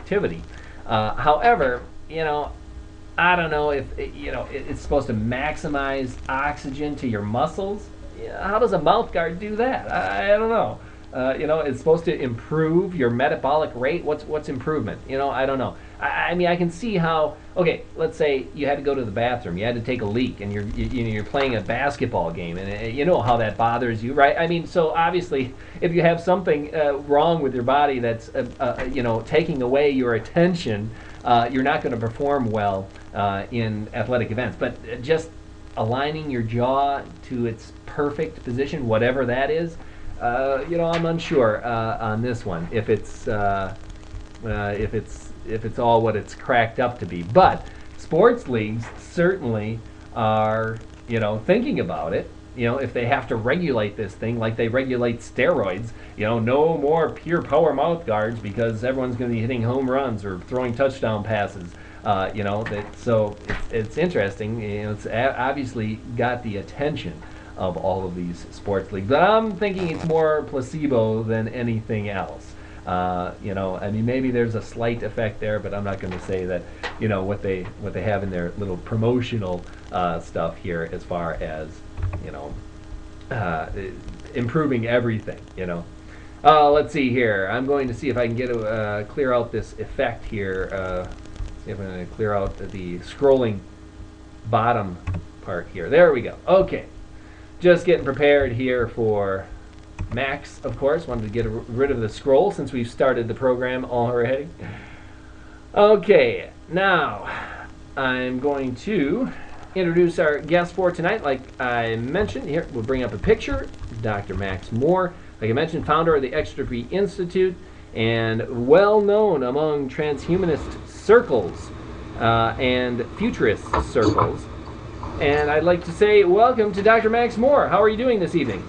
activity. However, I don't know if it's supposed to maximize oxygen to your muscles. How does a mouth guard do that? I don't know. It's supposed to improve your metabolic rate. What's improvement? I don't know. I mean, I can see how. Okay, let's say you had to go to the bathroom, you had to take a leak, and you're playing a basketball game, and you know how that bothers you, right? I mean, so obviously, if you have something wrong with your body that's taking away your attention, you're not going to perform well in athletic events. But just aligning your jaw to its perfect position, whatever that is. I'm unsure on this one if it's all what it's cracked up to be. But sports leagues certainly are thinking about it. If they have to regulate this thing like they regulate steroids, no more pure power mouth guards because everyone's going to be hitting home runs or throwing touchdown passes. So it's interesting. It's obviously got the attention of all of these sports leagues, but I'm thinking it's more placebo than anything else. I mean, maybe there's a slight effect there, but I'm not going to say that what they have in their little promotional stuff here as far as improving everything. Let's see here. I'm going to see if I can get clear out this effect here. See if I'm going to clear out the scrolling bottom part here. There we go. Okay. Just getting prepared here for Max, of course. Wanted to get rid of the scroll since we've started the program already. Okay, now I'm going to introduce our guest for tonight. Like I mentioned, here we'll bring up a picture. Dr. Max Moore, like I mentioned, founder of the Extropy Institute and well known among transhumanist circles and futurist circles. And I'd like to say welcome to Dr. Max Moore. How are you doing this evening?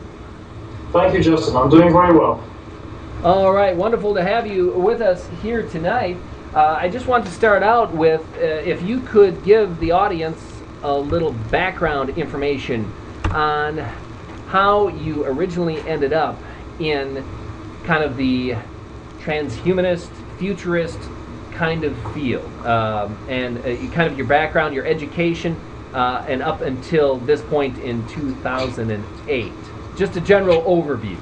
Thank you, Justin. I'm doing very well. All right, wonderful to have you with us here tonight. I just want to start out with if you could give the audience a little background information on how you originally ended up in kind of the transhumanist, futurist kind of field, and kind of your background, your education, and up until this point in 2008. Just a general overview.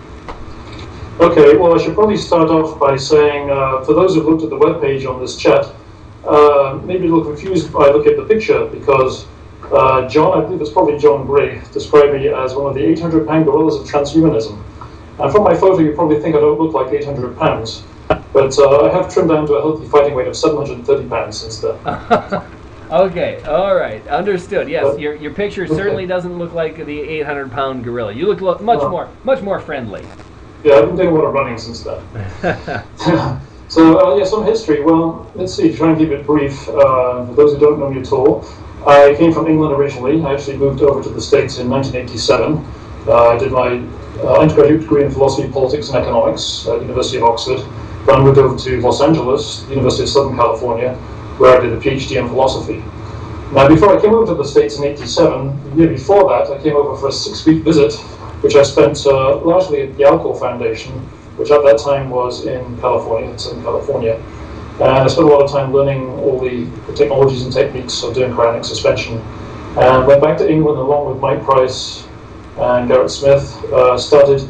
Okay, well, I should probably start off by saying, for those who've looked at the webpage on this chat, maybe a little confused by looking at the picture, because John, I believe it's probably John Gray, described me as one of the 800-pound gorillas of transhumanism. And from my photo, you probably think I don't look like 800 pounds, but I have trimmed down to a healthy fighting weight of 730 pounds since then. Okay, all right, understood. Yes, your picture certainly doesn't look like the 800-pound gorilla. You look much more friendly. Yeah, I've been doing a lot of running since then. So, some history. Well, let's see, try and keep it brief. For those who don't know me at all, I came from England originally. I actually moved over to the States in 1987. I did my undergraduate degree in philosophy, politics, and economics at the University of Oxford. Then I moved over to Los Angeles, the University of Southern California, where I did a PhD in philosophy. Now, before I came over to the States in '87, the year before that, I came over for a 6-week visit, which I spent largely at the Alcor Foundation, which at that time was in California, in Southern California. And I spent a lot of time learning all the technologies and techniques of doing cryonic suspension. And went back to England along with Mike Price and Garrett Smith, started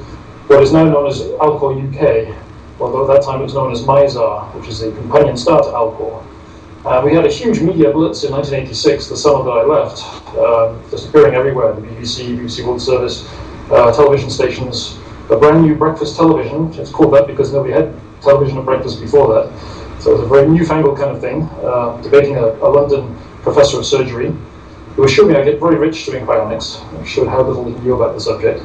what is now known as Alcor UK, although at that time it was known as MISAR, which is the companion star to Alcor. We had a huge media blitz in 1986, the summer that I left, just appearing everywhere, the BBC, BBC World Service, television stations, a brand new breakfast television. It's called that because nobody had television at breakfast before that. So it was a very newfangled kind of thing, debating a London professor of surgery who assured me I'd get very rich doing cryonics. I showed how little he knew about the subject.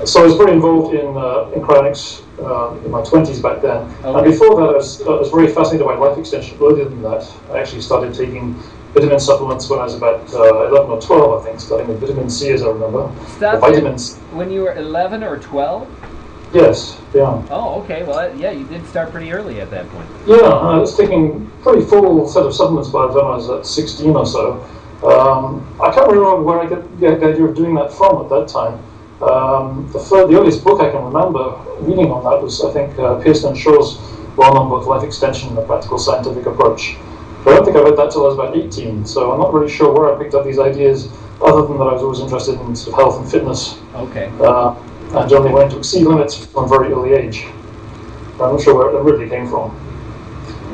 So I was very involved in cryonics in my 20s back then. Okay. And before that, I was very fascinated by life extension. Earlier than that, I actually started taking vitamin supplements when I was about 11 or 12, I think, starting with vitamin C, as I remember. Vitamins. When you were 11 or 12? Yes, yeah. Oh, okay. Well, yeah, you did start pretty early at that point. Yeah, I was taking a pretty full set of supplements by the time I was at 16 or so. I can't remember where I got the idea of doing that from at that time. The earliest book I can remember reading on that was, I think, Pearson and Shaw's well known book, Life Extension and the Practical Scientific Approach. But I don't think I read that till I was about 18, so I'm not really sure where I picked up these ideas, other than that I was always interested in sort of health and fitness. Okay. And generally wanted to exceed limits from a very early age. I'm not sure where it really came from.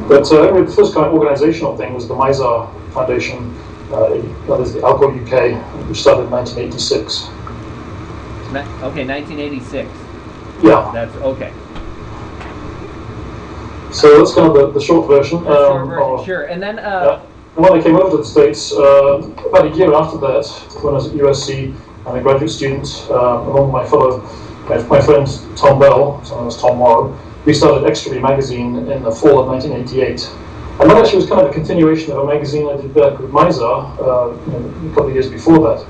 But the first kind of organizational thing was the MISAR Foundation, that is the Alcohol UK, which started in 1986. Okay, 1986. Yeah. That's okay. So that's kind of the short version. Sure. And then when I came over to the States, about a year after that, when I was at USC, I'm a graduate student, along with my friend Tom Bell, so known as Tom Morrow, we started Extropy magazine in the fall of 1988. And that actually was kind of a continuation of a magazine I did back with MISAR, a couple of years before that.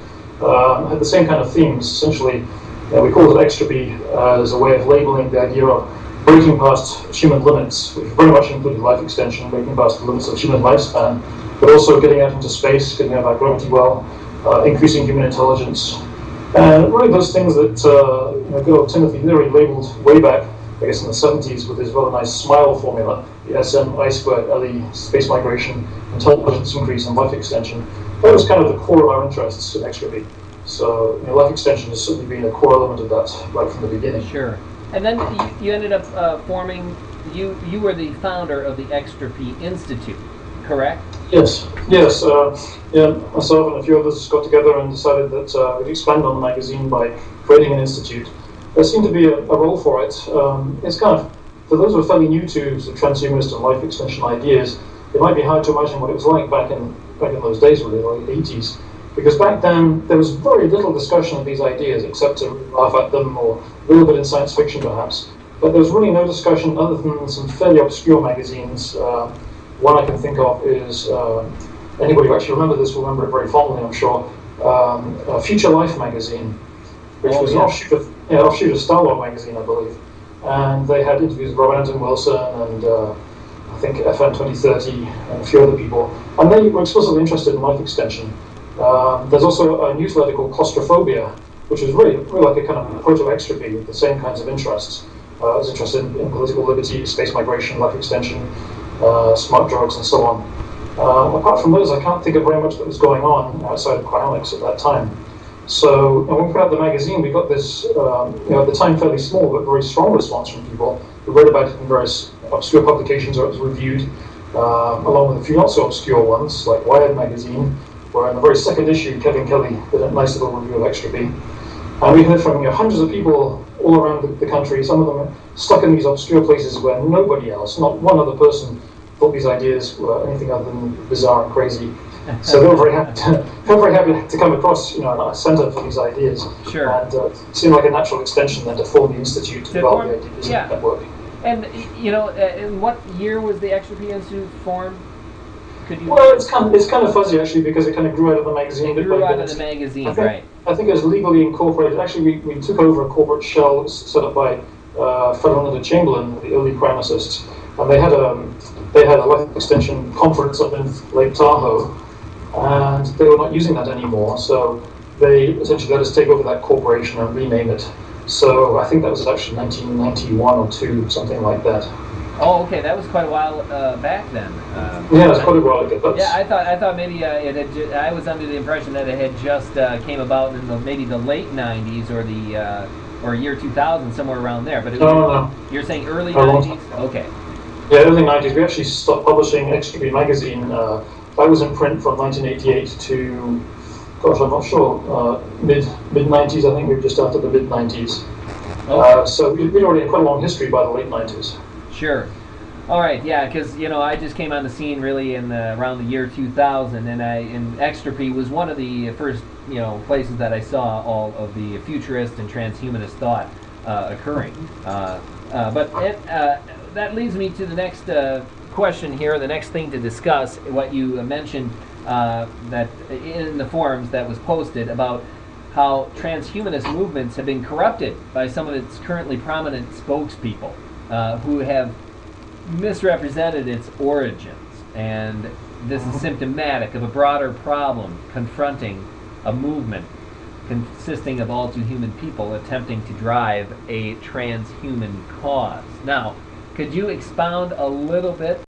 Had the same kind of themes, essentially. We called it Extropy as a way of labeling the idea of breaking past human limits, which very much included life extension, breaking past the limits of human lifespan, but also getting out into space, getting out of our gravity well, increasing human intelligence. And really those things that good old Timothy Leary labeled way back, I guess in the 70s, with his rather nice SMILE formula, the SM, I squared, LE, space migration, intelligence increase, and life extension. That was kind of the core of our interests in Extropy. So life extension has certainly been a core element of that right from the beginning. Sure. And then you ended up forming, you were the founder of the Extropy Institute, correct? Yes. Myself and a few others got together and decided that we'd expand on the magazine by creating an institute. There seemed to be a role for it. It's kind of, for those who are fairly new to sort of transhumanist and life extension ideas, it might be hard to imagine what it was like back in those days, really, the late 80s. Because back then, there was very little discussion of these ideas, except to laugh at them, or a little bit in science fiction, perhaps. But there was really no discussion other than some fairly obscure magazines. One I can think of is, anybody who actually remember this will remember it very fondly, I'm sure, Future Life magazine, which was an offshoot of Star Wars magazine, I believe. And they had interviews with Robert Anton Wilson and I think FN 2030 and a few other people. And they were explicitly interested in life extension. There's also a newsletter called Claustrophobia, which is really like a kind of proto-Extropy with the same kinds of interests. I was interested in political liberty, space migration, life extension, smart drugs, and so on. Apart from those, I can't think of very much that was going on outside of cryonics at that time. So when we put out the magazine, we got this, at the time fairly small but very strong response from people who read about it in various obscure publications or it was reviewed, along with a few not so obscure ones, like Wired magazine, where in the very second issue, Kevin Kelly did a nice little review of Extropy. And we heard from hundreds of people all around the country, some of them are stuck in these obscure places where nobody else, not one other person, thought these ideas were anything other than bizarre and crazy. So they were very happy to come across, a centre for these ideas. Sure. And it seemed like a natural extension then to form the institute to develop the ideas and network. And in what year was the Extropy Institute formed? Well, it's kind of fuzzy actually because it kind of grew out of the magazine. It grew out of the magazine, right? I think it was legally incorporated. Actually, we took over a corporate shell that was set up by Federal Leonard Chamberlain, the early cryonicists, and they had a life extension conference up in Lake Tahoe, and they were not using that anymore. So they essentially let us take over that corporation and rename it. So I think that was actually 1991 or 2, something like that. Oh, okay, that was quite a while back then. Yeah, it's quite a while ago. Yeah, I thought maybe I was under the impression that it had just came about in maybe the late '90s or the or year 2000, somewhere around there. But it was, no. You're saying early '90s? Okay. Yeah, early '90s. We actually stopped publishing Extropy magazine. That was in print from 1988 to, gosh, I'm not sure, mid '90s. I think we were just after the mid '90s. Okay. So we'd already had quite a long history by the late '90s. Sure. All right. Yeah, because I just came on the scene really in around the year 2000, and Extropy was one of the first places that I saw all of the futurist and transhumanist thought occurring. But that leads me to the next question here, the next thing to discuss. What you mentioned that in the forums that was posted about how transhumanist movements have been corrupted by some of its currently prominent spokespeople. Who have misrepresented its origins, and this is symptomatic of a broader problem confronting a movement consisting of all too human people attempting to drive a transhuman cause. Now, Could you expound a little bit